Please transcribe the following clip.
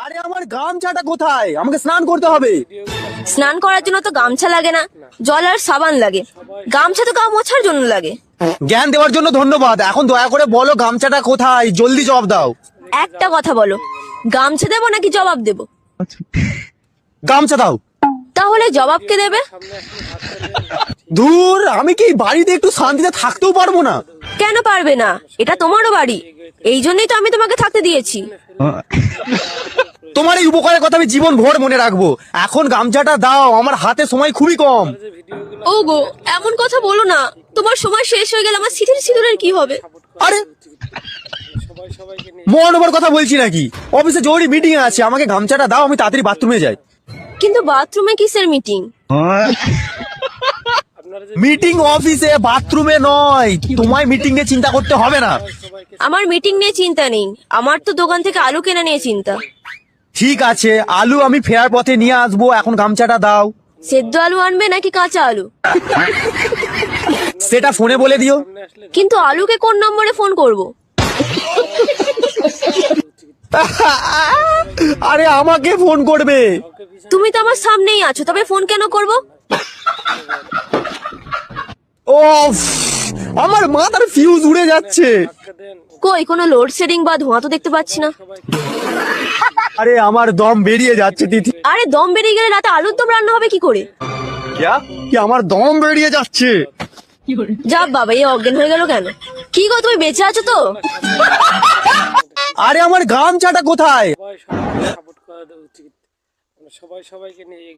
আরে আমার গামছাটা কোথায়? আমাকে স্নান করতে হবে। স্নান করার জন্য তো গামছা লাগে না, জল আর সাবান লাগে। গামছা তো গা মোছার জন্য লাগে। জ্ঞান দেওয়ার জন্য ধন্যবাদ। এখন দয়া করে বলো গামছাটা কোথায়, জলদি জবাব দাও। একটা কথা বলো, গামছা দেবো নাকি জবাব দেবো? গামছা দাও। তাহলে জবাব কে দেবে? দূর, আমি কি বাড়িতে একটু শান্তিতে থাকতেও পারবো না? কেন পারবে না? এটা তোমারও বাড়ি, এই জন্যই তো আমি তোমাকে থাকতে দিয়েছি। তোমার এই উপকারের কথা আমি জীবন ভর মনে রাখবো। এখন গামছাটা দাও, আমার হাতে সময় খুবই কম। ওগো, এমন কথা বলো না। তোমার সময় শেষ হয়ে গেলে আমার সিঁথির সিঁদুরের কি হবে? আরে মহানবার কথা বলছি নাকি? অফিসে জরুরি মিটিং আছে, আমাকে গামছাটা দাও, আমি তাড়াতাড়ি বাথরুমে যাই। কিন্তু বাথরুমে কিসের মিটিং? মিটিং অফিসে, বাথরুমে নয়। তোমায় মিটিং নিয়ে চিন্তা করতে হবে না। আমার মিটিং নিয়ে চিন্তা নেই, আমার তো দোকান থেকে আলু কেনা নিয়ে চিন্তা। ঠিক আছে, আলু আমি ফেরার পথে নিয়ে আসবো, এখন গামছাটা দাও। সেদ্ধ আলু আনবে নাকি কাঁচা আলু? সেটা ফোনে বলে দিও। কিন্তু আলুকে কোন নম্বরে ফোন করব? আরে আমাকে ফোন করবে। তুমি তো আমার সামনেই আছো, তবে ফোন কেন করব? ও, আমার মাথার ফিউজ উড়ে যাচ্ছে। কই, কোনো লোডশেডিং বা ধোঁয়া তো দেখতে পাচ্ছি না। আরে আমার দম বেরিয়ে যাচ্ছে তিথি। আরে দম বেরিয়ে গেলে রাতে আলুর দম রান্না হবে কি করে? কি আমার দম বেরিয়ে যাচ্ছে? যা বাবা, এই অজ্ঞান হয়ে গেল কেন? কি গো, তুমি বেঁচে আছো তো? আরে আমার গামছাটা কোথায়? সবাই সবাইকে সাপোর্ট করা উচিত। সবাই সবাইকে নিয়ে